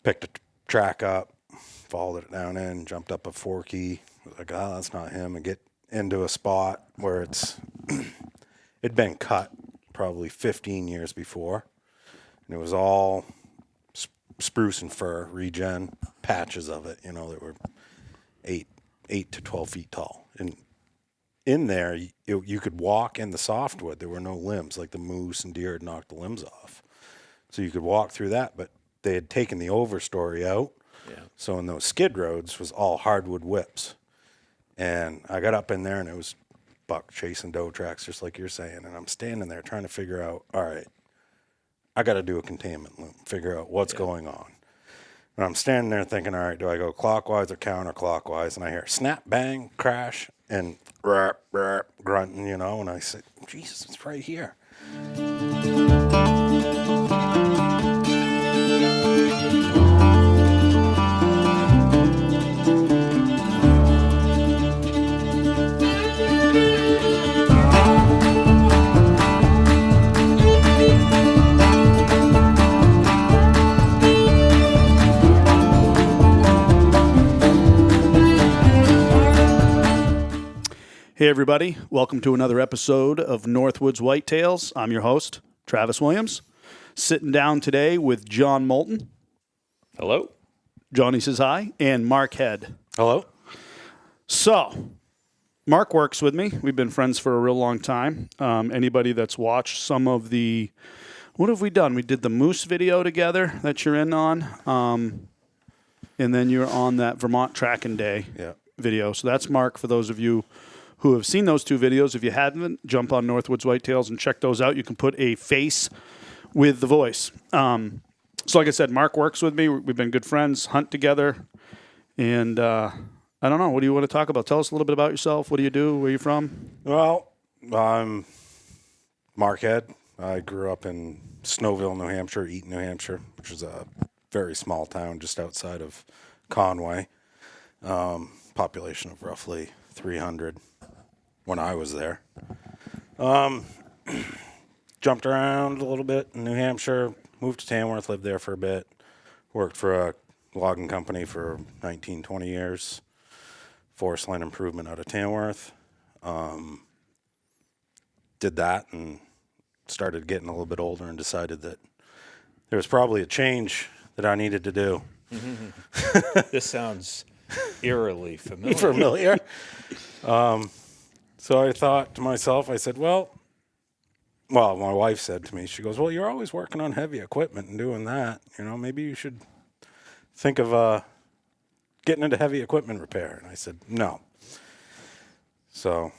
picked a track up, followed it down in, jumped up a forky. Like, oh, that's not him. And get into a spot where it'd been cut probably 15 years before. And it was all spruce and fir, regen, patches of it, that were 8 to 12 feet tall. And in there, you could walk in the softwood. There were no limbs, like the moose and deer had knocked the limbs off. So you could walk through that, but they had taken the overstory out. Yeah. So in those skid roads was all hardwood whips. And I got up in there, and it was buck chasing doe tracks, just like you're saying. And I'm standing there trying to figure out, all right, I got to do a containment loop, figure out what's going on. And I'm standing there thinking, all right, do I go clockwise or counterclockwise? And I hear snap, bang, crash, and grunting, and I said, Jesus, it's right here. Hey, everybody. Welcome to another episode of Northwoods Whitetails. I'm your host, Travis Williams. Sitting down today with John Moulton. Hello. Johnny says hi. And Mark Head. Hello. So, Mark works with me. We've been friends for a real long time. Anybody that's watched some of the... What have we done? We did the moose video together that you're in on. And then you're on that Vermont Tracking Day video. So that's Mark for those of you who have seen those two videos. If you haven't, jump on Northwoods Whitetails and check those out. You can put a face with the voice. So like I said, Mark works with me. We've been good friends, hunt together. And I don't know, what do you want to talk about? Tell us a little bit about yourself. What do you do? Where are you from? Well, I'm Mark Head. I grew up in Snowville, New Hampshire, Eaton, New Hampshire, which is a very small town just outside of Conway. Population of roughly 300. When I was there. Jumped around a little bit in New Hampshire, moved to Tamworth, lived there for a bit, worked for a logging company for 19, 20 years, forest land improvement out of Tamworth. Did that and started getting a little bit older and decided that there was probably a change that I needed to do. This sounds eerily familiar. So I thought to myself, I said, well, my wife said to me, she goes, well, you're always working on heavy equipment and doing that. Maybe you should think of getting into heavy equipment repair. And I said, no. So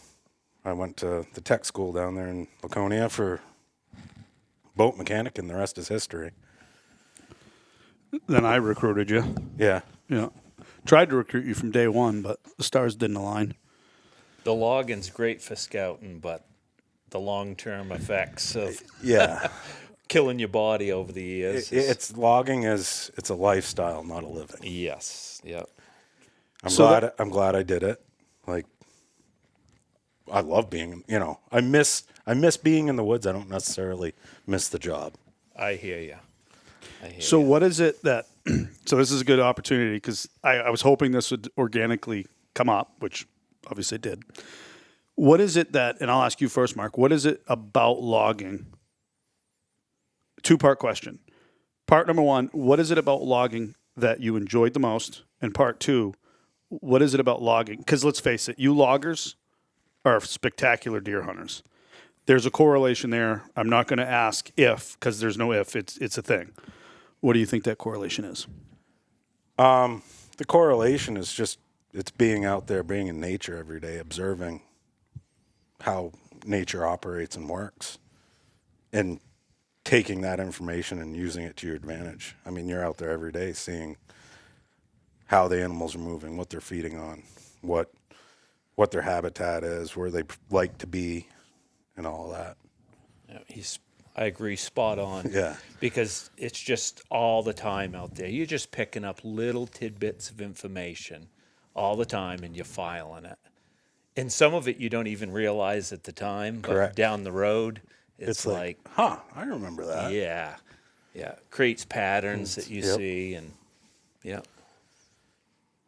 I went to the tech school down there in Laconia for boat mechanic, and the rest is history. Then I recruited you. Yeah. Yeah. Tried to recruit you from day one, but the stars didn't align. The logging's great for scouting, but the long-term effects of killing your body over the years. It's logging it's a lifestyle, not a living. Yes. Yep. I'm glad I did it. Like, I love being, I miss being in the woods. I don't necessarily miss the job. I hear you. So what is it that, so this is a good opportunity because I was hoping this would organically come up, which obviously it did. What is it that, and I'll ask you first, Mark, what is it about logging? Two-part question. Part number one, what is it about logging that you enjoyed the most? And part two, what is it about logging? Because let's face it, you loggers are spectacular deer hunters. There's a correlation there. I'm not going to ask if, because there's no if. It's a thing. What do you think that correlation is? The correlation is just it's being out there, being in nature every day, observing how nature operates and works, and taking that information and using it to your advantage. I mean, you're out there every day seeing how the animals are moving, what they're feeding on, what their habitat is, where they like to be, and all that. Yeah, I agree, spot on. Yeah. Because it's just all the time out there. You're just picking up little tidbits of information all the time, and you're filing it. And some of it you don't even realize at the time. But correct. Down the road, it's like, I remember that. Yeah. Creates patterns that you see. And Yeah.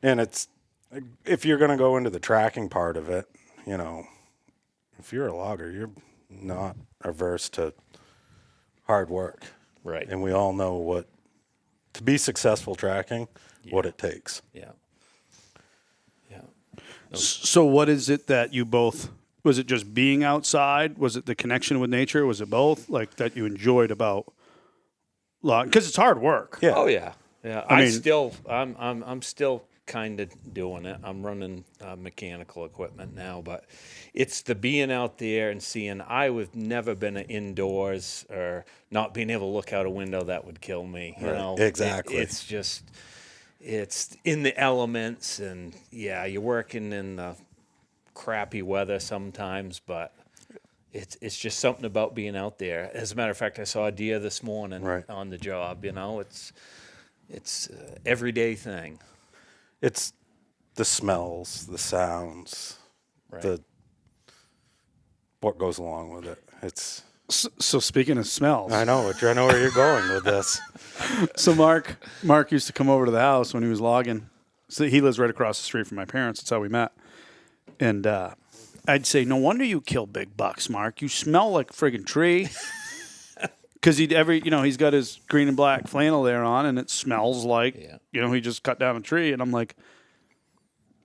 And it's, if you're going to go into the tracking part of it, you know, if you're a logger, you're not averse to hard work. Right. And we all know what, to be successful tracking, what it takes. Yeah. Yeah. So what is it that you both, was it just being outside? Was it the connection with nature? Was it both, like, that you enjoyed about logging? Because it's hard work. Yeah. Oh yeah. Yeah. I mean- I'm still kind of doing it. I'm running mechanical equipment now, but it's the being out there and seeing. I've never been indoors or not being able to look out a window. That would kill me. You Right. know, Exactly. it's just, it's in the elements, and yeah, you're working in the crappy weather sometimes, but it's just something about being out there. As a matter of fact, I saw a deer this morning Right. on the job. You know, it's everyday thing. It's the smells, the sounds, Right. what goes along with it. It's, So speaking of smells, I know where you're going with this. so Mark used to come over to the house when he was logging. So he lives right across the street from my parents. That's how we met. And I'd say, no wonder you kill big bucks, Mark. You smell like a friggin' tree. Because he's got his green and black flannel there on, and it smells like, he just cut down a tree. And I'm like,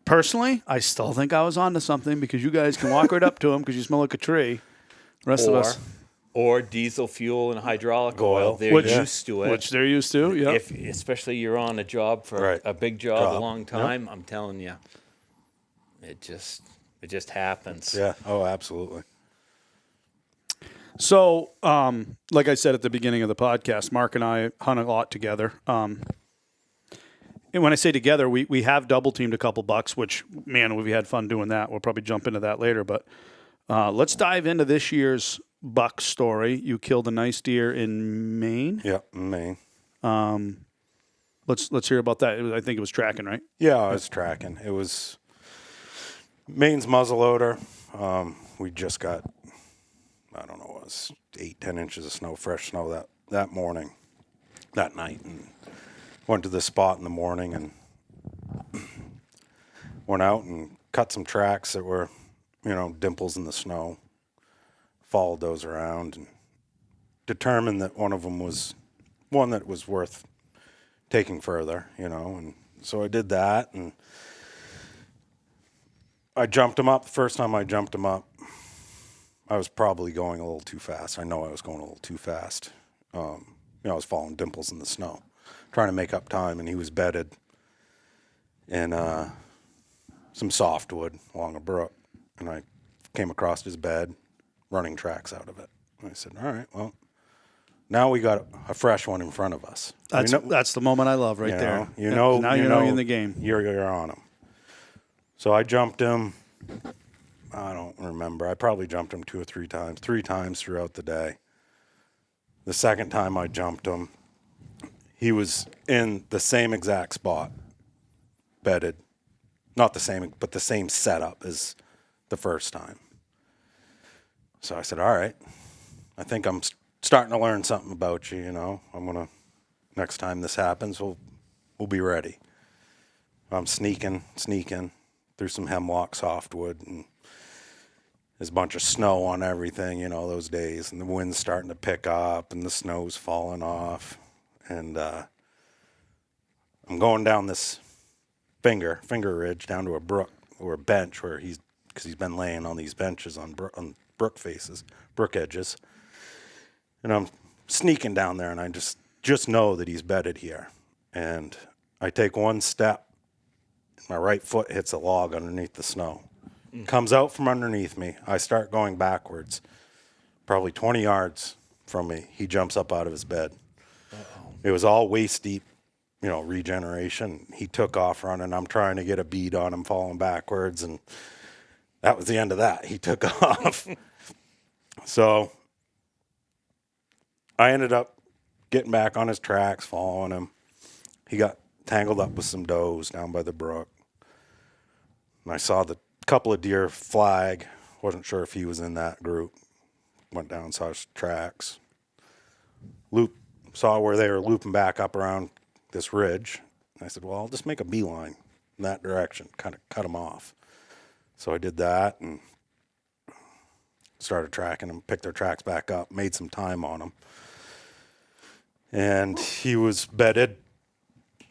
personally, I still think I was onto something, because you guys can walk right up to him because you smell like a tree. The rest of us, or diesel fuel and hydraulic oil. They're used to it. which they're used to. Yeah. If especially you're on a job for Right. a big job a long time, I'm telling you, it just happens. Yeah. Oh, absolutely. So, like I said at the beginning of the podcast, Mark and I hunt a lot together. And when I say together, we have double teamed a couple bucks, which, man, we've had fun doing that. We'll probably jump into that later. But let's dive into this year's buck story. You killed a nice deer in Maine. Yeah, Maine. Let's hear about that. I think it was tracking, right? Yeah, I was tracking. It was Maine's muzzleloader. We just got, I don't know, it was 8-10 inches of snow, fresh snow that morning, that night, and went to this spot in the morning and went out and cut some tracks that were, dimples in the snow. Followed those around and determined that one of them was one that was worth taking further, and so I did that, and I jumped him up. The first time I jumped him up, I was probably going a little too fast. I know I was going a little too fast. I was following dimples in the snow, trying to make up time, and he was bedded in some softwood along a brook, and I came across his bed, running tracks out of it. And I said, all right, well, now we got a fresh one in front of us. That's the moment I love right there. Now you know you're in the game. You're on him. So I jumped him. I don't remember. I probably jumped him 2 or 3 times, 3 times throughout the day. The second time I jumped him, he was in the same exact spot, bedded. Not the same, but the same setup as the first time. So I said, all right, I think I'm starting to learn something about you, I'm going to, next time this happens, we'll be ready. I'm sneaking through some hemlock softwood, and there's a bunch of snow on everything, those days, and the wind's starting to pick up, and the snow's falling off, and I'm going down this finger ridge down to a brook or a bench because he's been laying on these benches on brook faces, brook edges, and I'm sneaking down there, and I just know that he's bedded here, and I take one step, my right foot hits a log underneath the snow, comes out from underneath me. I start going backwards, probably 20 yards from me. He jumps up out of his bed. Uh-oh. It was all waist deep, regeneration. He took off running. I'm trying to get a bead on him, falling backwards, and that was the end of that. He took off. So I ended up getting back on his tracks, following him. He got tangled up with some does down by the brook. And I saw the couple of deer flag. Wasn't sure if he was in that group. Went down, saw his tracks. Saw where they were looping back up around this ridge. And I said, well, I'll just make a beeline in that direction, kind of cut him off. So I did that and started tracking them, picked their tracks back up, made some time on them. And he was bedded,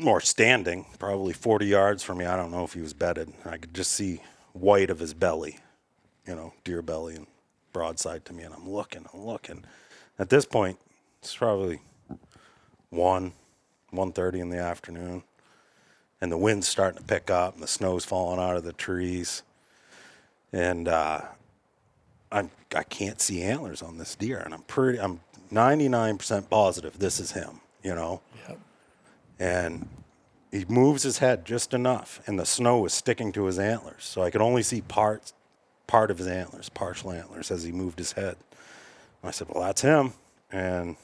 or standing, probably 40 yards from me. I don't know if he was bedded. I could just see white of his belly, deer belly, and broadside to me. And I'm looking. At this point, it's probably 1:30 in the afternoon. And the wind's starting to pick up, and the snow's falling out of the trees. And I can't see antlers on this deer, and I'm 99% positive this is him, Yep. And he moves his head just enough, and the snow is sticking to his antlers, so I could only see part of his antlers, partial antlers, as he moved his head. And I said, well, that's him, and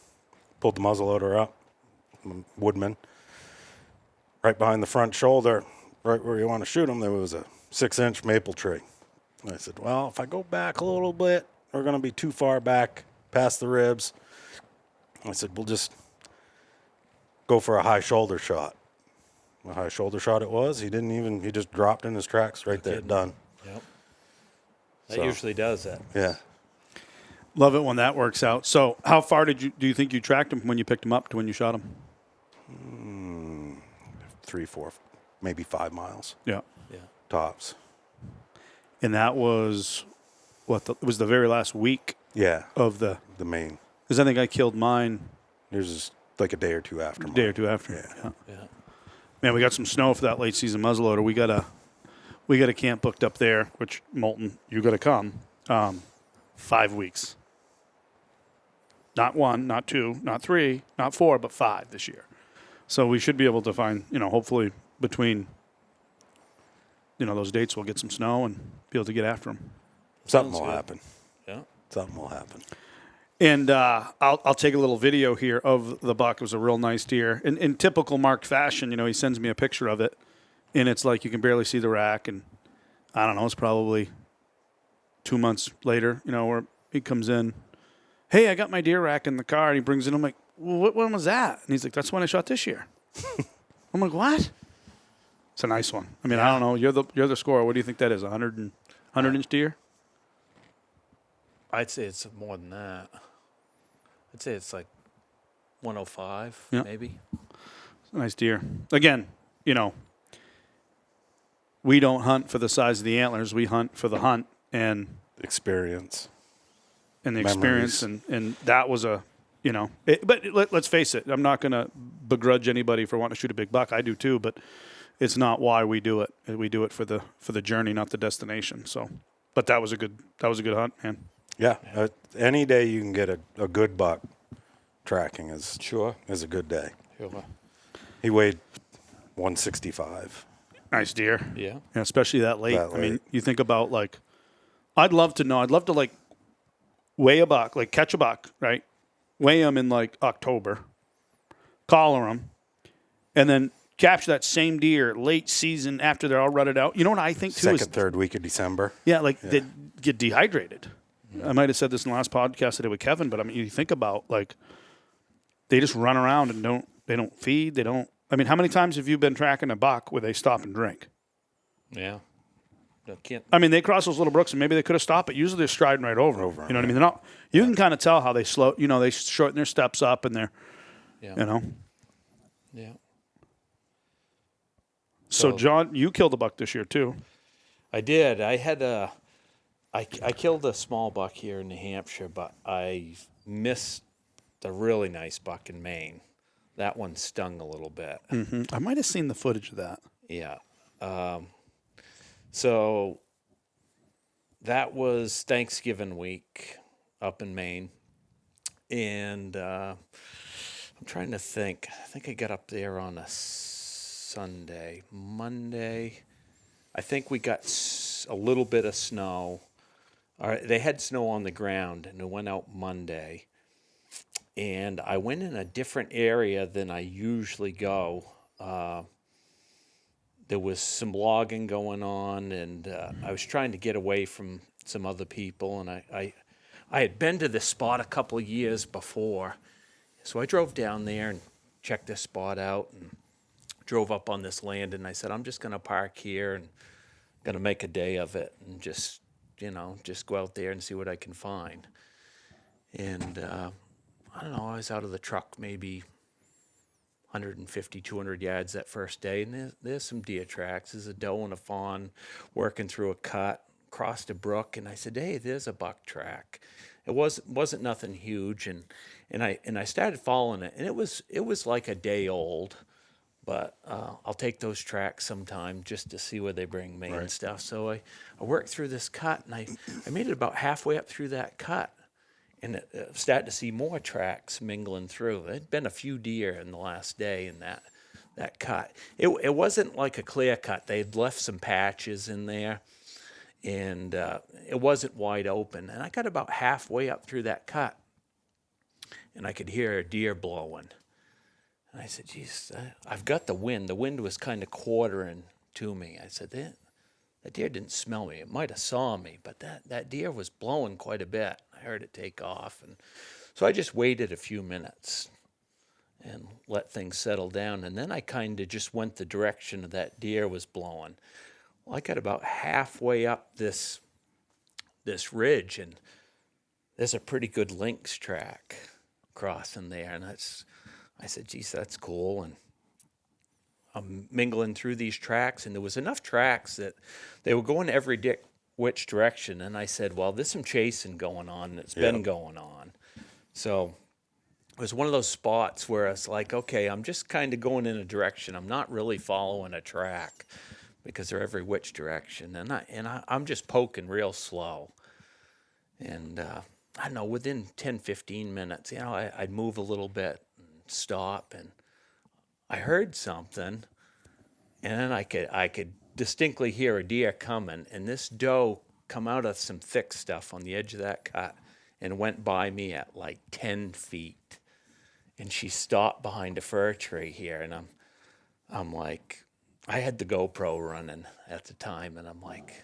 pulled the muzzleloader up, Woodman, right behind the front shoulder, right where you want to shoot him, there was a 6-inch maple tree. And I said, well, if I go back a little bit, we're going to be too far back past the ribs. I said, we'll just go for a high shoulder shot. A high shoulder shot it was. He just dropped in his tracks right there. Done. Yep. That usually does that. Yeah. Love it when that works out. So how far do you think you tracked him from when you picked him up to when you shot him? 3, 4, maybe 5 miles. Yeah. Yeah. Tops. And that was it was the very last week Yeah. of the Maine. because I think I killed mine There's just like a day or two after. a day or two after. Yeah. Yeah. Man, we got some snow for that late season muzzleloader. We got a camp booked up there, which Moulton, you got to come. 5 weeks. Not 1, not 2, not 3, not 4, but 5 this year. So we should be able to find, hopefully between, those dates we'll get some snow and be able to get after them. Something Sounds will good. happen. Yeah. Something will happen. And I'll take a little video here of the buck. It was a real nice deer. In typical Mark fashion, he sends me a picture of it, and it's like you can barely see the rack. And I don't know, it's probably 2 months later, where he comes in. Hey, I got my deer rack in the car, and he brings it in. I'm like, well, what one was that? And he's like, that's one I shot this year. I'm like, what? It's a nice one. I mean, I don't know. You're the scorer. What do you think that is? 100-inch deer? I'd say it's more than that. I'd say it's like 105, Yeah. maybe. It's a nice deer. Again, we don't hunt for the size of the antlers. We hunt for the hunt and Experience. the experience. And that was but let's face it. I'm not going to begrudge anybody for wanting to shoot a big buck. I do too, but it's not why we do it. We do it for the journey, not the destination. So, but that was a good hunt, man. Yeah. Any day you can get a good buck tracking is a good day. Sure. He weighed 165. Nice deer. Yeah. Yeah, especially that late. That I mean, late. you think about I'd love to weigh a buck, catch a buck, right? Weigh him in October, collar him, and then capture that same deer late season after they're all rutted out. You know what I think too Second, third week of December. they get dehydrated. I might have said this in the last podcast I did with Kevin, but I mean, you think about they just run around and don't feed. They don't. I mean, how many times have you been tracking a buck where they stop and drink? Yeah. I mean, they cross those little brooks and maybe they could have stopped, but usually they're striding right over. You know what I mean? They're not. You can kind of tell how they slow. They shorten their steps up and they're. Yeah. Yeah. So John, you killed a buck this year too. I did. I had I killed a small buck here in New Hampshire, but I missed a really nice buck in Maine. That one stung a little bit. I might have seen the footage of that. Yeah. So that was Thanksgiving week up in Maine. And I'm trying to think. I think I got up there on a Sunday. Monday, I think we got a little bit of snow. All right, they had snow on the ground, and it went out Monday. And I went in a different area than I usually go. There was some logging going on, and I was trying to get away from some other people. And I had been to this spot a couple of years before, so I drove down there and checked this spot out. And drove up on this land, and I said, I'm just going to park here and going to make a day of it and just, just go out there and see what I can find. And I don't know, I was out of the truck maybe 150, 200 yards that first day, and there's some deer tracks. There's a doe and a fawn working through a cut, crossed a brook, and I said, hey, there's a buck track. It wasn't nothing huge, and I started following it, and it was like a day old, but I'll take those tracks sometime just to see where they bring me and stuff. So I worked through this cut, and I made it about halfway up through that cut, and started to see more tracks mingling through. There'd been a few deer in the last day in that cut. It wasn't like a clear cut. They'd left some patches in there, and it wasn't wide open. And I got about halfway up through that cut, and I could hear a deer blowing. And I said, geez, I've got the wind. The wind was kind of quartering to me. I said, that deer didn't smell me. It might have saw me, but that deer was blowing quite a bit. I heard it take off. And so I just waited a few minutes and let things settle down. And then I kind of just went the direction that deer was blowing. Well, I got about halfway up this ridge, and there's a pretty good lynx track crossing there. And I said, geez, that's cool. And I'm mingling through these tracks, and there was enough tracks that they were going every which direction. And I said, well, there's some chasing going on, and it's been going on. So it was one of those spots where it's like, okay, I'm just kind of going in a direction. I'm not really following a track because they're every which direction. And I'm just poking real slow. And I don't know, within 10, 15 minutes, I'd move a little bit and stop, and I heard something, and then I could distinctly hear a deer coming, and this doe come out of some thick stuff on the edge of that cut and went by me at like 10 feet. And she stopped behind a fir tree here, and I'm like, I had the GoPro running at the time, and I'm like,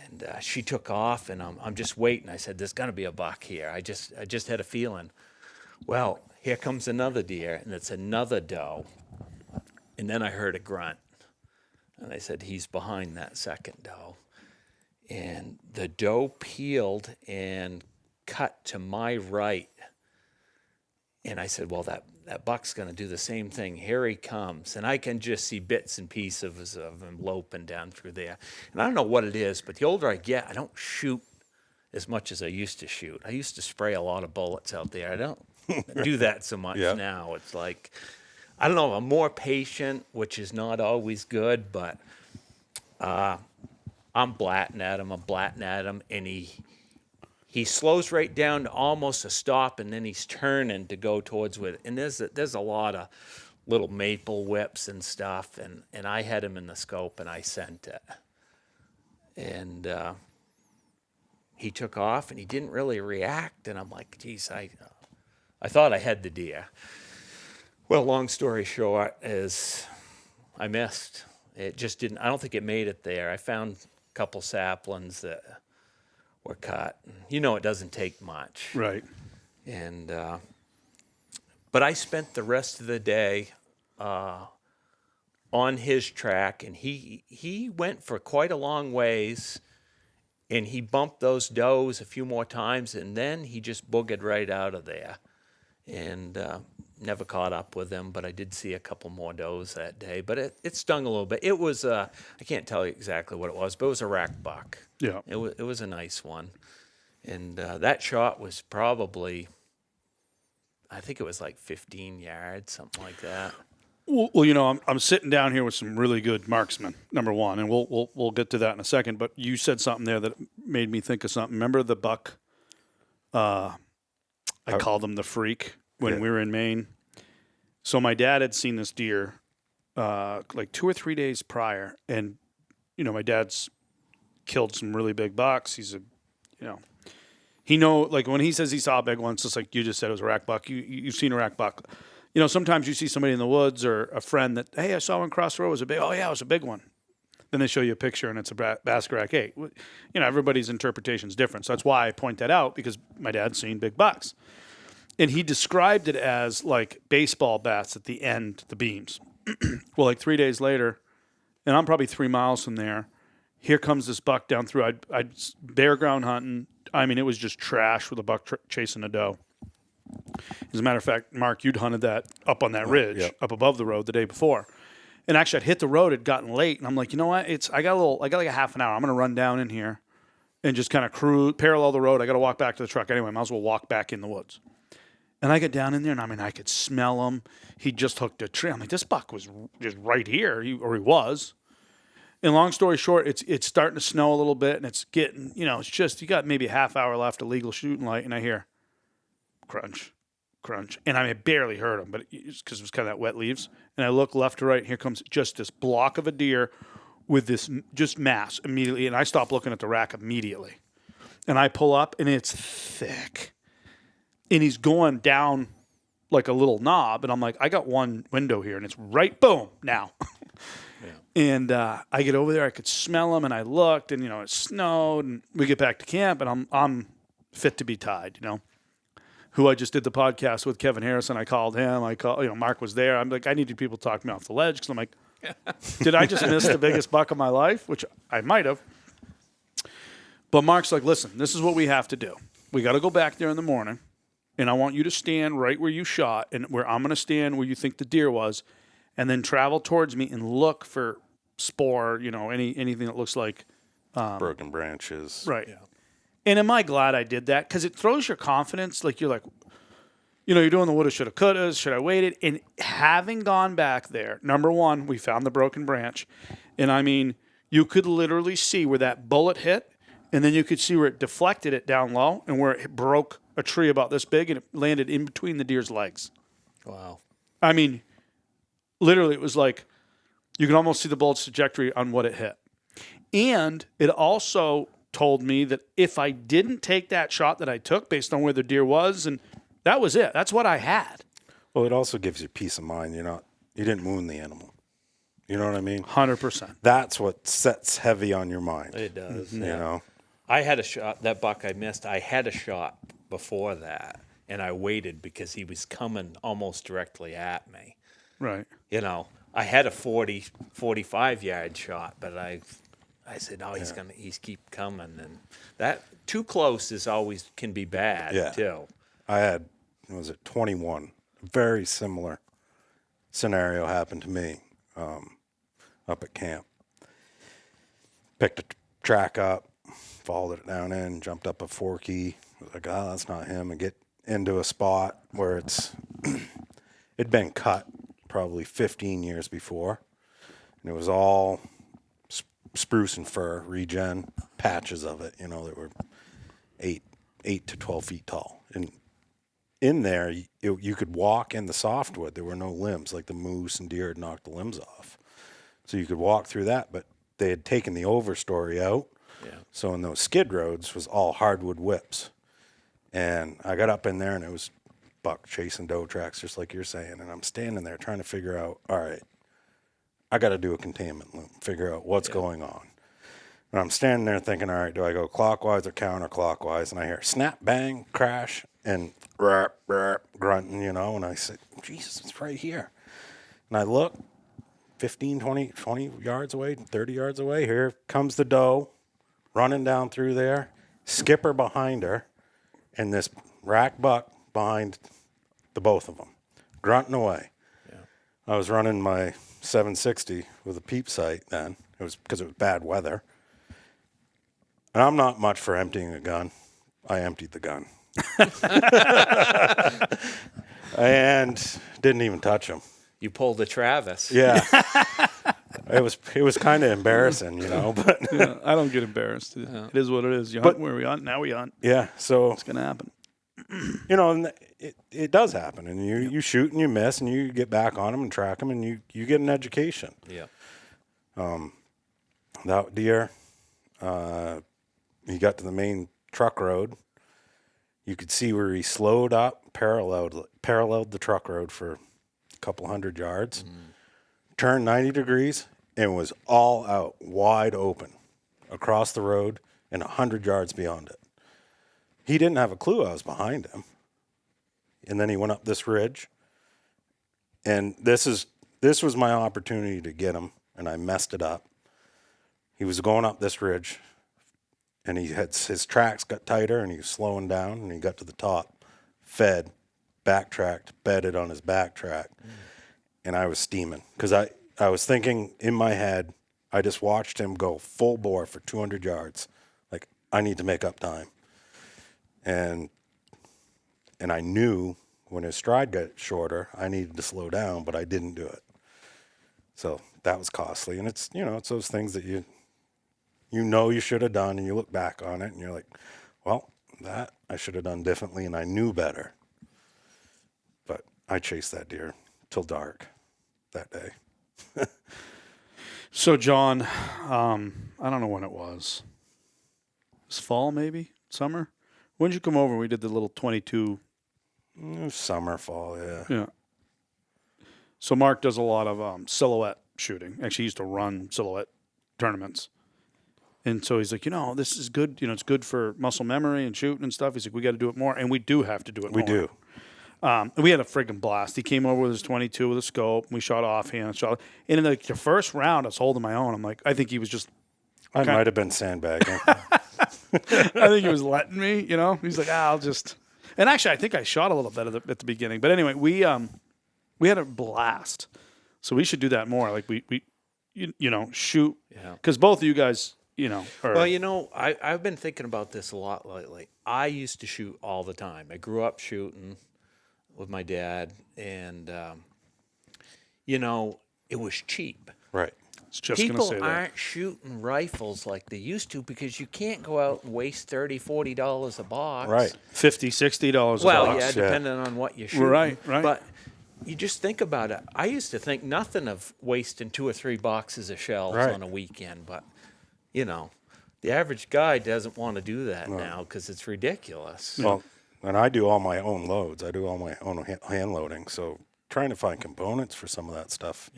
and she took off, and I'm just waiting. I said, there's gonna be a buck here. I just had a feeling. Well, here comes another deer, and it's another doe. And then I heard a grunt, and I said, he's behind that second doe. And the doe peeled and cut to my right. And I said, well, that buck's going to do the same thing. Here he comes. And I can just see bits and pieces of him loping down through there. And I don't know what it is, but the older I get, I don't shoot as much as I used to shoot. I used to spray a lot of bullets out there. I don't do that so much now. It's like, I don't know, I'm more patient, which is not always good, but I'm blatting at him, and he slows right down to almost a stop, and then he's turning to go towards with it. And there's a lot of little maple whips and stuff, and I had him in the scope, and I sent it. And he took off, and he didn't really react, and I'm like, geez, I thought I had the deer. Well, long story short is I missed. It just didn't, I don't think it made it there. I found a couple saplings that were cut. It doesn't take much. Right. And, but I spent the rest of the day on his track, and he went for quite a long ways, and he bumped those does a few more times, and then he just boogered right out of there. And never caught up with him, but I did see a couple more does that day. But it stung a little bit. It was, I can't tell you exactly what it was, but it was a rack buck. Yeah. It was a nice one. And that shot was probably, I think it was like 15 yards, something like that. Well, I'm sitting down here with some really good marksmen, number one, and we'll get to that in a second. But you said something there that made me think of something. Remember the buck? I called him the freak when we were in Maine. So my dad had seen this deer like 2 or 3 days prior, and my dad's killed some really big bucks. He's like when he says he saw a big one, it's just like you just said, it was a rack buck. You've seen a rack buck. Sometimes you see somebody in the woods or a friend that, hey, I saw one cross the road. It was a big. Oh yeah, it was a big one. Then they show you a picture and it's a basket rack. Hey, everybody's interpretation is different. So that's why I point that out, because my dad's seen big bucks. And he described it as like baseball bats at the end, the beams. Well, like 3 days later, and I'm probably 3 miles from there, here comes this buck down through. I'd bare ground hunting. I mean, it was just trash with a buck chasing a doe. As a matter of fact, Mark, you'd hunted that up on that ridge, yep. up above the road the day before. And actually, I'd hit the road. It'd gotten late, and I'm like, you know what? I got like a half an hour. I'm gonna run down in here and just kind of cruise parallel the road. I got to walk back to the truck anyway. Might as well walk back in the woods. And I get down in there, and I mean, I could smell him. He just hooked a tree. I'm like, this buck was just right here, or he was. And long story short, it's starting to snow a little bit, and it's getting, it's just, you got maybe a half hour left of legal shooting light, and I hear crunch, crunch. And I barely heard him, but it's because it was kind of that wet leaves. And I look left to right, and here comes just this block of a deer with this just mass immediately. And I stop looking at the rack immediately. And I pull up, and it's thick. And he's going down like a little knob. And I'm like, I got one window here, and it's right, boom, now. And I get over there, I could smell him, and I looked, and, it snowed, and we get back to camp, and I'm fit to be tied, who I just did the podcast with, Kevin Harrison. I called him. Mark was there. I'm like, I needed people to talk me off the ledge, because I'm like, did I just miss the biggest buck of my life? Which I might have. But Mark's like, listen, this is what we have to do. We got to go back there in the morning, and I want you to stand right where you shot, and where I'm going to stand where you think the deer was, and then travel towards me and look for spore, anything that looks like broken branches. Right. Yeah. And am I glad I did that? Because it throws your confidence. Like, you're like, you're doing the woulda, shoulda, couldas. Should I waited? And having gone back there, number one, we found the broken branch. And I mean, you could literally see where that bullet hit, and then you could see where it deflected it down low, and where it broke a tree about this big, and it landed in between the deer's legs. Wow. I mean, literally, it was like you could almost see the bullet's trajectory on what it hit. And it also told me that if I didn't take that shot that I took based on where the deer was, and that was it. That's what I had. Well, it also gives you peace of mind. You didn't wound the animal. You know what I mean? 100%. That's what sets heavy on your mind. It does. You know? I had a shot, that buck I missed, I had a shot before that, and I waited because he was coming almost directly at me. Right. I had a 45-yard shot, but I said, no, he's keep coming. And that too close can be bad too. I had, 21. Very similar scenario happened to me up at camp. Picked a track up, followed it down in, jumped up a forky. Was like, oh, that's not him. And get into a spot where it'd been cut probably 15 years before. And it was all spruce and fir, regen, patches of it, that were 8 to 12 feet tall. And in there, you could walk in the softwood. There were no limbs, like the moose and deer had knocked the limbs off. So you could walk through that, but they had taken the overstory out. Yeah. So in those skid roads was all hardwood whips. And I got up in there, and it was buck chasing doe tracks, just like you're saying. And I'm standing there trying to figure out, all right, I got to do a containment loop, figure out what's going on. And I'm standing there thinking, all right, do I go clockwise or counterclockwise? And I hear snap, bang, crash, and grunting, and I said, Jesus, it's right here. And I look 15, 20 yards away, 30 yards away. Here comes the doe running down through there, skipper behind her, and this rack buck behind the both of them, grunting away. Yeah. I was running my 760 with a peep sight then. It was because it was bad weather. And I'm not much for emptying a gun. I emptied the gun. And didn't even touch him. You pulled a Travis. Yeah. It was kind of embarrassing, but yeah, I don't get embarrassed. It is what it is. You hunt where we hunt, now we hunt. Yeah, so it's going to happen. And it does happen, and you shoot and you miss, and you get back on them and track them, and you get an education. Yeah. That deer, he got to the main truck road. You could see where he slowed up, paralleled the truck road for a couple 100 yards, turned 90 degrees, and was all out, wide open, across the road and 100 yards beyond it. He didn't have a clue I was behind him. And then he went up this ridge. And this is this was my opportunity to get him, and I messed it up. He was going up this ridge, and his tracks got tighter, and he was slowing down, and he got to the top, fed, backtracked, bedded on his backtrack, and I was steaming because I was thinking in my head, I just watched him go full bore for 200 yards. Like, I need to make up time. And I knew when his stride got shorter, I needed to slow down, but I didn't do it. So that was costly. And it's, it's those things that you should have done, and you look back on it and you're like, well, that I should have done differently, and I knew better. But I chased that deer till dark that day. So, John, I don't know when it was. It was fall, maybe? Summer? When did you come over and we did the little 22? It was summer, fall, yeah. Yeah. So Mark does a lot of silhouette shooting. Actually, he used to run silhouette tournaments. And so he's like, this is good. It's good for muscle memory and shooting and stuff. He's like, we got to do it more. And we do have to do it more. We do. We had a friggin' blast. He came over with his 22 with a scope. And we shot offhand. And in the first round, I was holding my own. I'm like, I think he was just. I might have been sandbagging. I think he was letting me, He's like, I'll just. And actually, I think I shot a little bit at the beginning. But anyway, we had a blast. So we should do that more. Like we shoot. Yeah. Because both of you guys, are. Well, I've been thinking about this a lot lately. I used to shoot all the time. I grew up shooting with my dad, and it was cheap. Right. It's just People gonna say aren't shooting rifles like they used to because you can't go out and waste $30, $40 a box. Right. $50, $60 Well, a box. yeah, depending on what you're shooting. Right. But you just think about it. I used to think nothing of wasting 2 or 3 boxes of shells Right. on a weekend, but the average guy doesn't want to do that now because it's ridiculous. Well, and I do all my own loads. I do all my own hand loading. So trying to find components for some of that stuff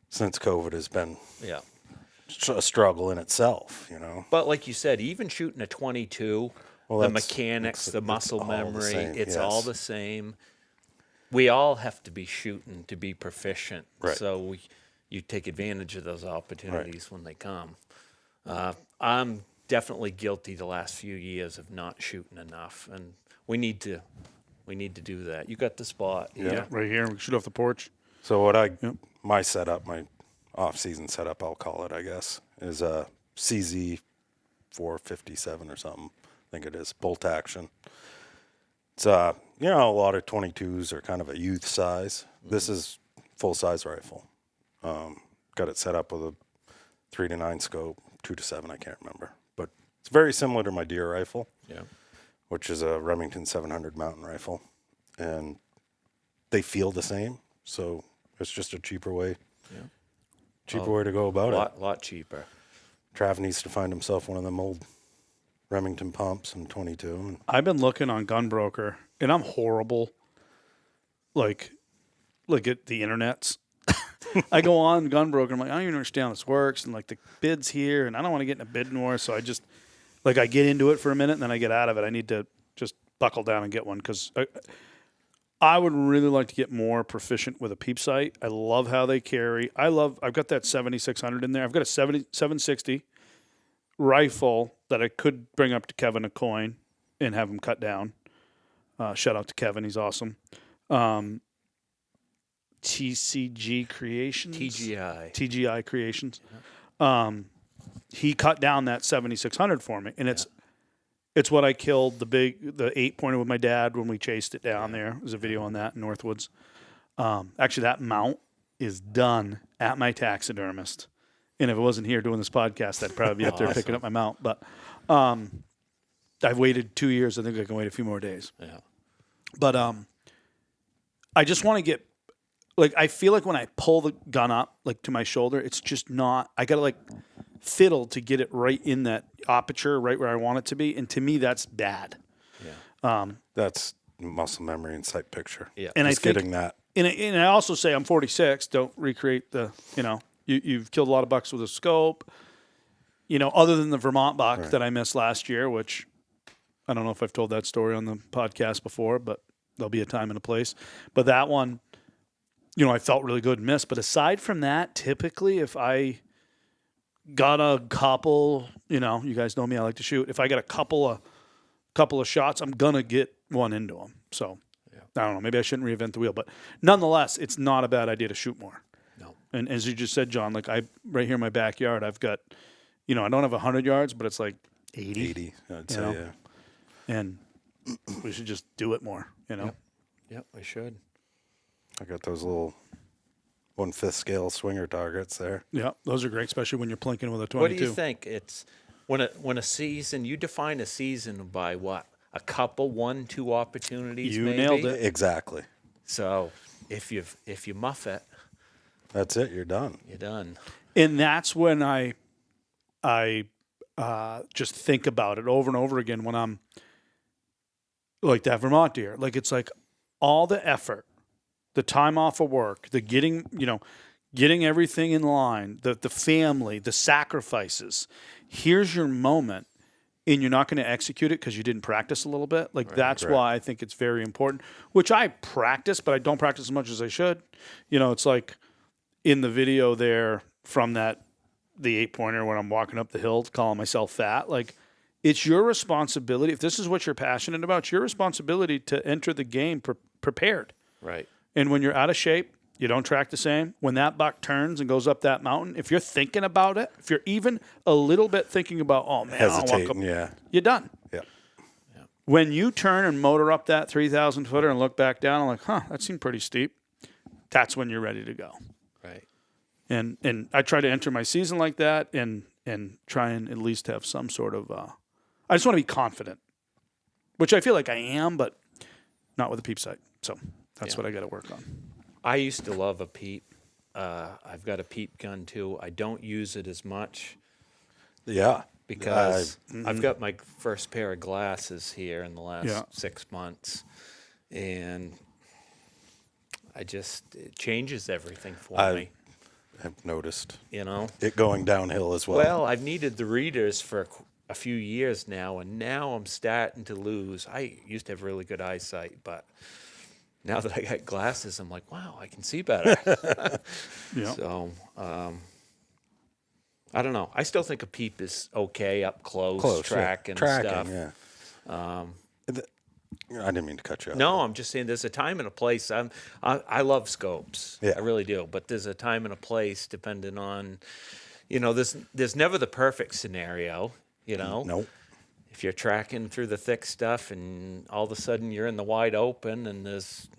since COVID has been a struggle in itself, But like you said, even shooting a 22, Well, the that's- mechanics, the it's muscle all the memory, same, it's all yes. the same. We all have to be shooting to be proficient. Right. So you take advantage of those opportunities when they come. I'm definitely guilty the last few years of not shooting enough, and we need to do that. You got the spot. Yeah, right here. We can shoot off the porch. So my setup, my off-season setup, I'll call it, I guess, is a CZ 457 or something. I think it is bolt action. It's a lot of 22s are kind of a youth size. This is full-size rifle. Got it set up with a 3-9 scope, 2-7, I can't remember, but it's very similar to my deer rifle. Yeah. Which is a Remington 700 mountain rifle, and they feel the same. So it's just a cheaper way to go about it. Lot cheaper. Trav needs to find himself one of them old Remington pumps and 22. I've been looking on Gunbroker, and I'm horrible. Like at the internets. I go on Gunbroker. I'm like, I don't even understand how this works, and like the bids here, and I don't want to get in a bid war, so I just I get into it for a minute, and then I get out of it. I need to just buckle down and get one because I would really like to get more proficient with a peep sight. I love how they carry. I've got that 7600 in there. I've got a 760 rifle that I could bring up to Kevin a coin and have him cut down. Shout out to Kevin. He's awesome. TCG Creations? TGI Creations. He cut down that 7600 for me, and it's what I killed the 8-pointer with my dad when we chased it down there. There's a video on that in Northwoods. Actually, that mount is done at my taxidermist, and if it wasn't here doing this podcast, I'd probably be up there picking up my mount. But I've waited 2 years. I think I can wait a few more days. Yeah. But I just want to get. I feel like when I pull the gun up, to my shoulder, it's just not, I got to, fiddle to get it right in that aperture, right where I want it to be. And to me, that's bad. Yeah. That's muscle memory and sight picture. Yeah. And just getting that. And I also say I'm 46. Don't recreate the, you've killed a lot of bucks with a scope, other than the Vermont buck that I missed last year, which I don't know if I've told that story on the podcast before, but there'll be a time and a place. But that one, I felt really good and missed. But aside from that, typically if I got a couple, you guys know me, I like to shoot. If I get a couple of shots, I'm gonna get one into them. So I don't know. Maybe I shouldn't reinvent the wheel, but nonetheless, it's not a bad idea to shoot more. No. And as you just said, John, like right here in my backyard, I've got, I don't have 100 yards, but it's like 80. 80, I'd say, yeah. And we should just do it more, Yep, I should. I got those little 1/5 scale swinger targets there. Yeah, those are great, especially when you're plinking with a 22. What do you think? It's when a season, you define a season by what? A couple, 1-2 opportunities. You maybe? nailed it. Exactly. So if you muff it, That's it. You're done. you're done. And that's when I just think about it over and over again when I'm like that Vermont deer. Like it's like all the effort, the time off of work, the getting everything in line, the family, the sacrifices. Here's your moment, and you're not going to execute it because you didn't practice a little bit. Like that's why I think it's very important, which I practice, but I don't practice as much as I should. It's like in the video there from the 8-pointer when I'm walking up the hill calling myself fat. Like it's your responsibility. If this is what you're passionate about, it's your responsibility to enter the game prepared. Right. And when you're out of shape, you don't track the same. When that buck turns and goes up that mountain, if you're thinking about it, if you're even a little bit thinking about, oh man, Hesitating, you're done. Yeah. When you turn and motor up that 3,000 footer and look back down, I'm like, that seemed pretty steep. That's when you're ready to go. Right. And I try to enter my season like that and try and at least have some sort of I just want to be confident, which I feel like I am, but not with a peep sight. So that's what I got to work on. I used to love a peep. I've got a peep gun too. I don't use it as much Yeah. because I've got my first pair of glasses here in the last 6 months, and it changes everything for me. I've noticed It going downhill as well. Well, I've needed the readers for a few years now, and now I'm starting to lose. I used to have really good eyesight, but now that I got glasses, I'm like, wow, I can see better. So, I don't know. I still think a peep is okay up close tracking stuff. Yeah. I didn't mean to cut you off. No, I'm just saying there's a time and a place. I love scopes. Yeah. I really do. But there's a time and a place depending on, there's never the perfect scenario, Nope. If you're tracking through the thick stuff and all of a sudden you're in the wide open and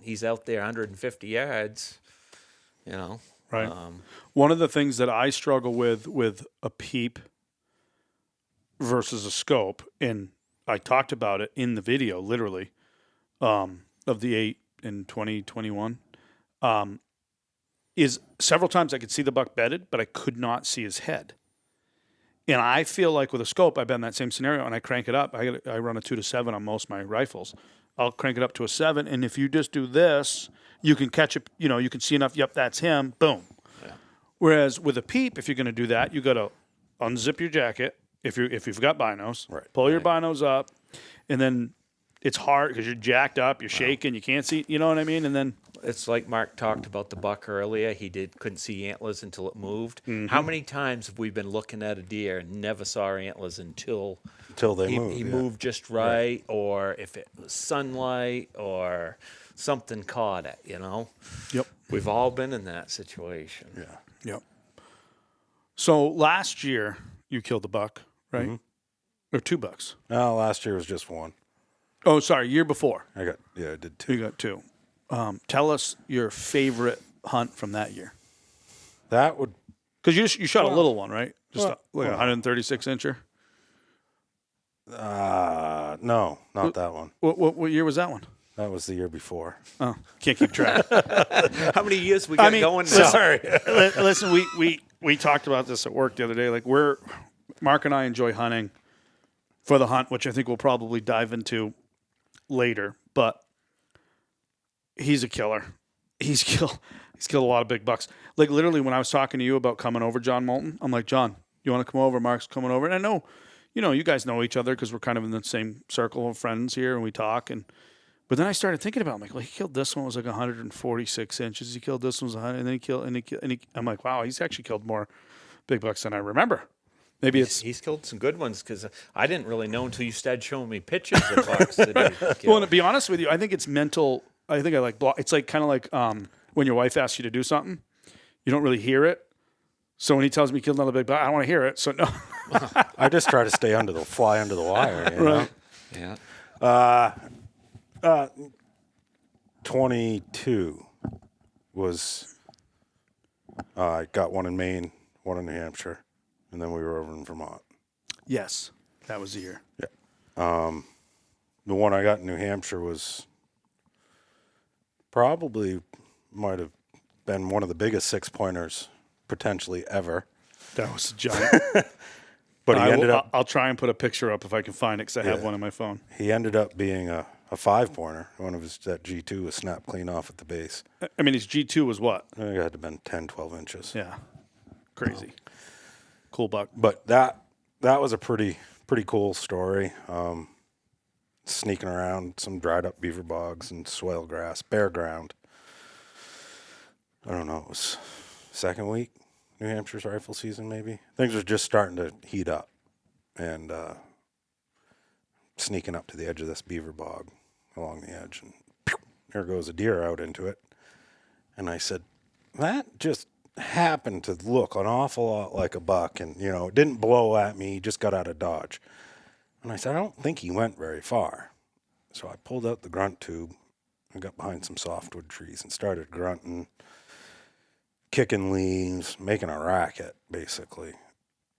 he's out there 150 yards, Right. One of the things that I struggle with a peep versus a scope, and I talked about it in the video, literally, of the 8 in 2021, is several times I could see the buck bedded, but I could not see his head. And I feel like with a scope, I've been in that same scenario, and I crank it up. I run a 2-7 on most of my rifles. I'll crank it up to a 7, and if you just do this, you can catch it. You can see enough. Yep, that's him. Boom. Yeah. Whereas with a peep, if you're going to do that, you got to unzip your jacket. If you've got binos, pull your binos up, and then it's hard because you're jacked up, you're shaking, you can't see. You know what I mean? And then it's like Mark talked about the buck earlier. He couldn't see antlers until it moved. Mm-hmm. How many times have we been looking at a deer and never saw antlers until they moved? He moved just right, or if it was sunlight or something caught it. Yep. We've all been in that situation. Yeah. Yep. So last year you killed the buck, right? Mm-hmm. Or 2 bucks? No, last year was just 1. Oh, sorry, year before. I did 2. You got 2. Tell us your favorite hunt from that year. That would because you shot a little one, right? Just like a 136 incher. No, not that one. What year was that one? That was the year before. Oh, can't keep track. How many years we got going now? Sorry. Listen, we talked about this at work the other day. Like Mark and I enjoy hunting for the hunt, which I think we'll probably dive into later. But he's a killer. He's killed a lot of big bucks. Like literally, when I was talking to you about coming over, John Moulton, I'm like, John, you want to come over? Mark's coming over, and I know, you guys know each other because we're kind of in the same circle of friends here, and we talk. And But then I started thinking about it. I'm like, well, he killed this one, was like 146 inches. He killed this one, was 100, and then he killed, I'm like, wow, he's actually killed more big bucks than I remember. Maybe He's killed some good ones because I didn't really know until you started showing me pictures of bucks that he killed. Well, to be honest with you, I think it's mental. I think I like it's like kind of like when your wife asks you to do something, you don't really hear it. So when he tells me he killed another big buck, I don't want to hear it. So no. I just try to stay fly under the wire. You know? Yeah. 22 was I got one in Maine, one in New Hampshire, and then we were over in Vermont. Yes, that was the year. Yeah. The one I got in New Hampshire was probably might have been one of the biggest 6-pointers potentially ever. That was a giant. But he ended up. I'll try and put a picture up if I can find it because I have one on my phone. He ended up being a 5-pointer. One of his that G2 was snapped clean off at the base. I mean, his G2 was what? I think it had to have been 10, 12 inches. Yeah, crazy. Cool buck. But that was a pretty cool story. Sneaking around some dried up beaver bogs and swale grass, bare ground. I don't know. It was second week, New Hampshire's rifle season. Maybe things were just starting to heat up, and sneaking up to the edge of this beaver bog along the edge, and there goes a deer out into it. And I said, that just happened to look an awful lot like a buck, and it didn't blow at me. He just got out of dodge. And I said, I don't think he went very far. So I pulled out the grunt tube and got behind some softwood trees and started grunting, kicking leaves, making a racket, basically.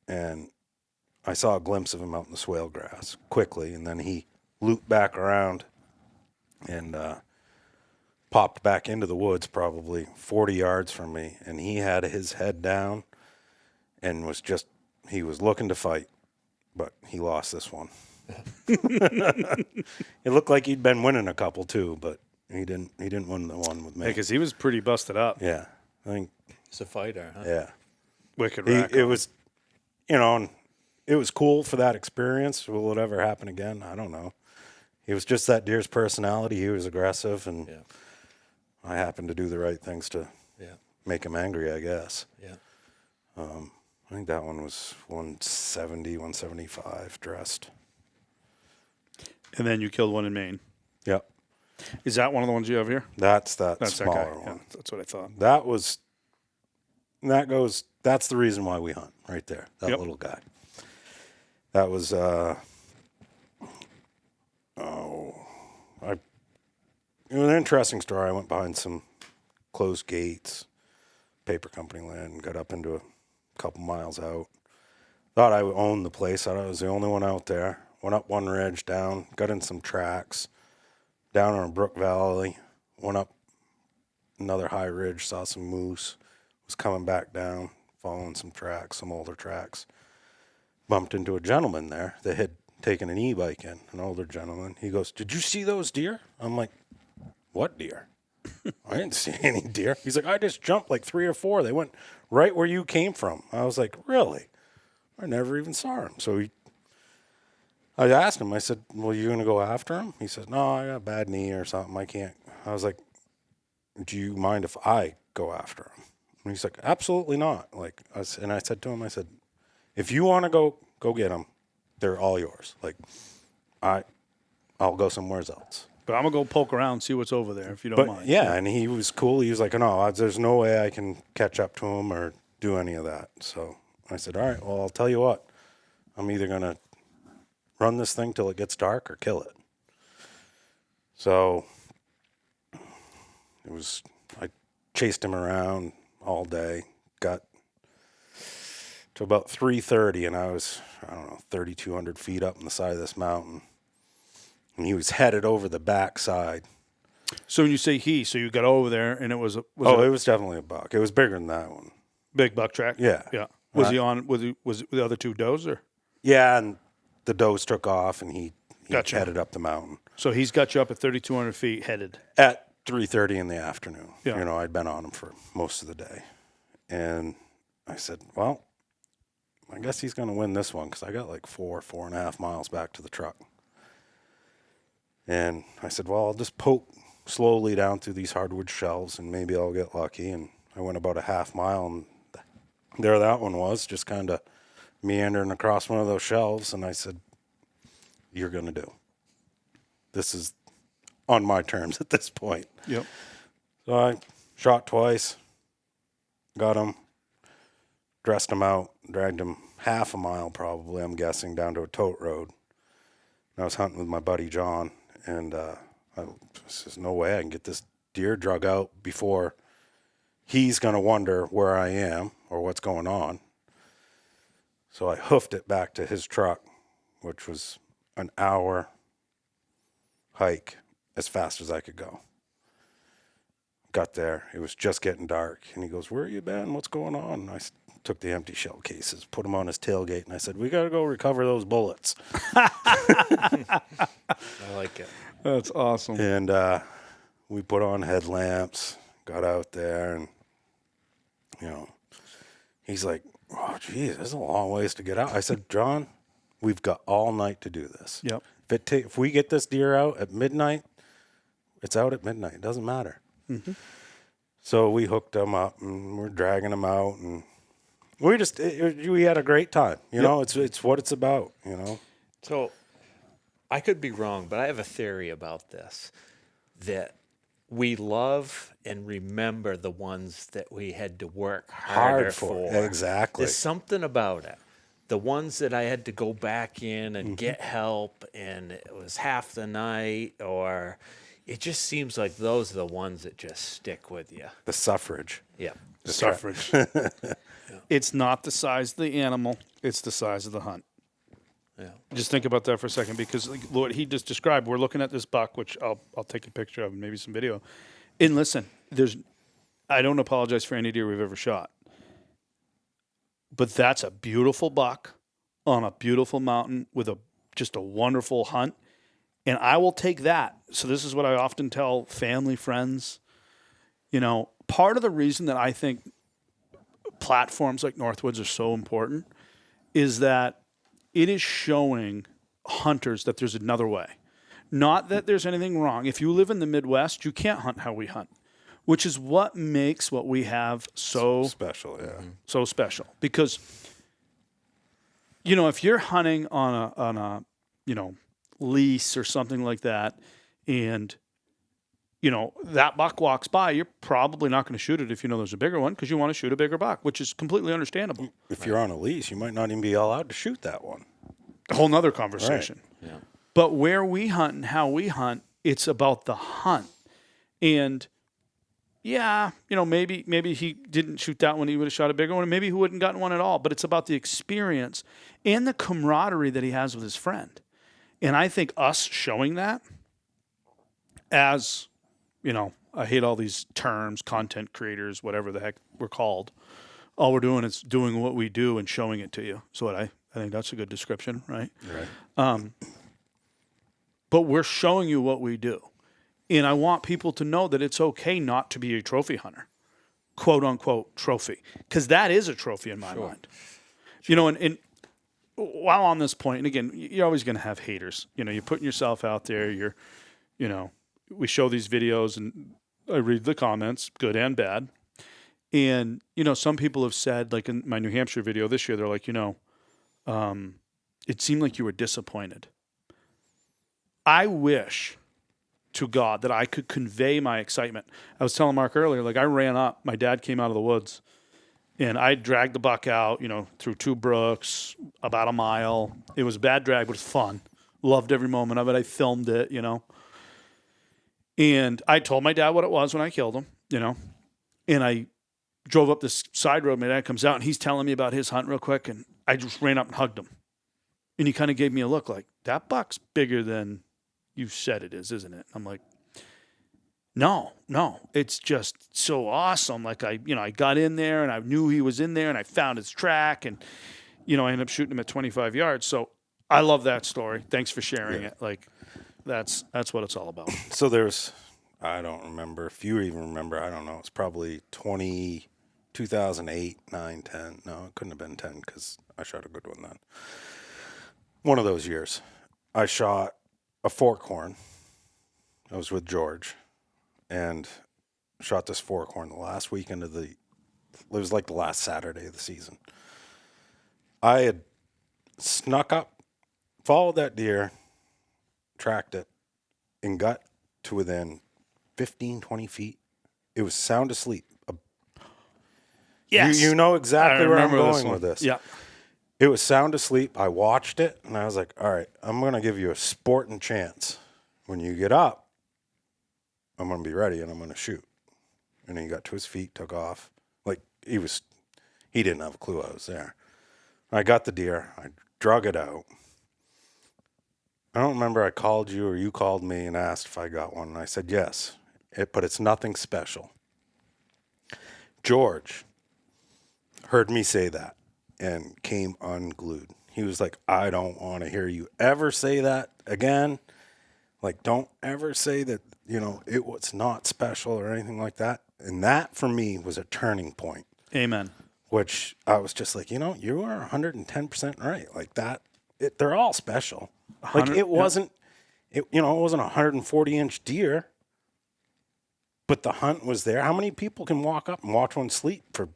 And I saw a glimpse of him out in the swale grass quickly, and then he looped back around and popped back into the woods probably 40 yards from me, and he had his head down and he was looking to fight, but he lost this one. It looked like he'd been winning a couple too, but he didn't win the one with me. Because he was pretty busted up. Yeah, I think He's a fighter, huh? yeah. Wicked It rack. was, and it was cool for that experience. Will it ever happen again? I don't know. He was just that deer's personality. He was aggressive, and I happened to do the right things to make him angry, I guess. Yeah. I think that one was 170, 175 dressed. And then you killed one in Maine. Yep. Is that one of the ones you have here? That's that That's smaller that guy. one. Yeah, that's what I thought. That's the reason why we hunt right there. That little guy. That was, it was an interesting story. I went behind some closed gates, paper company land, and got up into a couple miles out. Thought I owned the place. Thought I was the only one out there. Went up one ridge, down, got in some tracks, down on a brook valley, went up another high ridge, saw some moose, was coming back down, following some tracks, some older tracks. Bumped into a gentleman there that had taken an e-bike in, an older gentleman. He goes, "Did you see those deer?" I'm like, "What deer?" I didn't see any deer. He's like, "I just jumped like 3 or 4. They went right where you came from." I was like, "Really?" I never even saw him. So I asked him, I said, "Well, you going to go after him?" He said, "No, I got a bad knee or something. I can't." I was like, "Do you mind if I go after him?" And he's like, "Absolutely not." And I said to him, I said, "If you want to go get them, they're all yours. Like, I'll go somewhere else." But I'm going to go poke around, see what's over there, if you don't But mind. yeah, and he was cool. He was like, "No, there's no way I can catch up to him or do any of that." So I said, "All right, well, I'll tell you what. I'm either going to run this thing till it gets dark or kill it." So I chased him around all day, got to about 3:30, and I was, 3,200 feet up on the side of this mountain. And he was headed over the backside. So when you say so you got over there, and it was It was definitely a buck. It was bigger than that one. big buck track? Yeah. Yeah. Was he on, was the other two does, or? Yeah, and the does took off, and he Gotcha. headed up the mountain So he's got you up at 3,200 feet headed. at 3:30 in the afternoon. Yeah. I'd been on him for most of the day. And I said, well, I guess he's going to win this one because I got like 4.5 miles back to the truck. And I said, well, I'll just poke slowly down through these hardwood shelves and maybe I'll get lucky. And I went about a half mile and there that one was, just kind of meandering across one of those shelves. And I said, you're going to do. This is on my terms at this point. Yep. So I shot twice, got him, dressed him out, dragged him half a mile probably, I'm guessing, down to a tote road. And I was hunting with my buddy John, and I says, no way I can get this deer drug out before he's going to wonder where I am or what's going on. So I hoofed it back to his truck, which was an hour hike as fast as I could go. Got there. It was just getting dark. And he goes, where you been? What's going on? And I took the empty shell cases, put them on his tailgate, and I said, we got to go recover those bullets. I like it. That's awesome. And we put on headlamps, got out there, and, he's like, oh, geez, there's a long ways to get out. I said, John, we've got all night to do this. Yep. If we get this deer out at midnight, it's out at midnight. It doesn't matter. Mm-hmm. So we hooked him up, and we're dragging him out, and we had a great time. You know, it's what it's about. So I could be wrong, but I have a theory about this, that we love and remember the ones that we had to work harder for. Exactly. There's something about it. The ones that I had to go back in and get help, and it was half the night, or it just seems like those are the ones that just stick with you. The suffrage. Yeah. The suffrage. It's not the size of the animal, it's the size of the hunt. Yeah. Just think about that for a second, because what he just described, we're looking at this buck, which I'll take a picture of and maybe some video. And listen, I don't apologize for any deer we've ever shot, but that's a beautiful buck on a beautiful mountain with just a wonderful hunt. And I will take that. So this is what I often tell family, friends. Part of the reason that I think platforms like Northwoods are so important is that it is showing hunters that there's another way. Not that there's anything wrong. If you live in the Midwest, you can't hunt how we hunt, which is what makes what we have so special. Yeah. So special. Because, if you're hunting on a lease or something like that, and that buck walks by, you're probably not going to shoot it if you know there's a bigger one, because you want to shoot a bigger buck, which is completely understandable. If you're on a lease, you might not even be allowed to shoot that one. A whole nother conversation. Right. Yeah. But where we hunt and how we hunt, it's about the hunt. And maybe he didn't shoot that one, he would have shot a bigger one, and maybe he wouldn't gotten one at all. But it's about the experience and the camaraderie that he has with his friend. And I think us showing that as, I hate all these terms, content creators, whatever the heck we're called. All we're doing is doing what we do and showing it to you. So I think that's a good description, right? Right. But we're showing you what we do. And I want people to know that it's okay not to be a trophy hunter, quote unquote trophy, because that is a trophy in my mind. And while on this point, and again, you're always going to have haters. You're putting yourself out there. We show these videos and I read the comments, good and bad. And, some people have said, like in my New Hampshire video this year, they're like, it seemed like you were disappointed. I wish to God that I could convey my excitement. I was telling Mark earlier, like I ran up, my dad came out of the woods and I dragged the buck out, through 2 brooks, about a mile. It was a bad drag, but it was fun. Loved every moment of it. I filmed it, And I told my dad what it was when I killed him, and I drove up this side road. My dad comes out and he's telling me about his hunt real quick. And I just ran up and hugged him. And he kind of gave me a look like, that buck's bigger than you said it is, isn't it? I'm like, no, it's just so awesome. Like I got in there and I knew he was in there and I found his track and, I ended up shooting him at 25 yards. So I love that story. Thanks for sharing it. Like that's what it's all about. So I don't remember if you even remember, I don't know. It's probably 2008, 9, 10. No, it couldn't have been 10 because I shot a good one then. One of those years. I shot a fork horn I was with George and shot this forkhorn the last weekend of it was like the last Saturday of the season. I had snuck up, followed that deer, tracked it, and got to within 15, 20 feet. It was sound asleep. Yes. You know exactly where I'm remember going with this. Yeah. It was sound asleep. I watched it, and I was like, all right, I'm going to give you a sporting chance. When you get up, I'm going to be ready, and I'm going to shoot. And then he got to his feet, took off. Like, he didn't have a clue I was there. I got the deer. I drug it out. I don't remember I called you or you called me and asked if I got one. And I said, yes, but it's nothing special. George heard me say that and came unglued. He was like, I don't want to hear you ever say that again. Like, don't ever say that, it was not special or anything like that. And that, for me, was a turning point. Amen. Which I was just like, you are 110% right. Like that, they're all special. Like it wasn't, it wasn't a 140-inch deer, but the hunt was there. How many people can walk up and watch one sleep for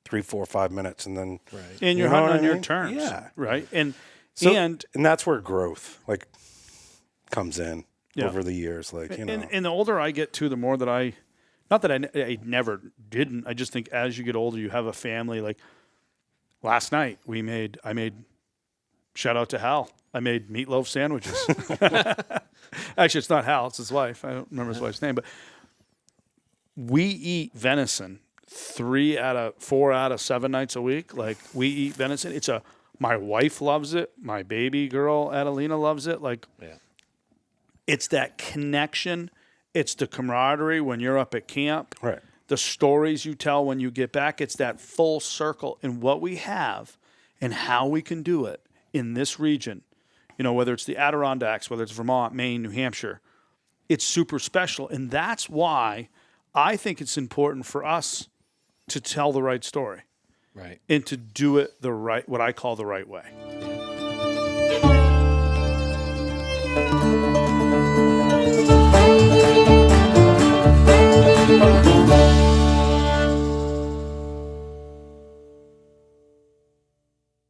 3, 4, 5 minutes and then, Right. And you're hunting on your terms. Yeah. Right. And that's where growth comes in over the years. And the older I get too, the more that not that I never didn't. I just think as you get older, you have a family. Like last night, I made, shout out to Hal. I made meatloaf sandwiches. Actually, it's not Hal, it's his wife. I don't remember his wife's name, but we eat venison 4 out of 7 nights a week. Like we eat venison. My wife loves it. My baby girl, Adelina, loves it. It's that connection. It's the camaraderie when you're up at camp. Right. The stories you tell when you get back. It's that full circle. And what we have and how we can do it in this region, whether it's the Adirondacks, whether it's Vermont, Maine, New Hampshire, it's super special. And that's why I think it's important for us to tell the right story. Right. And to do it what I call the right way.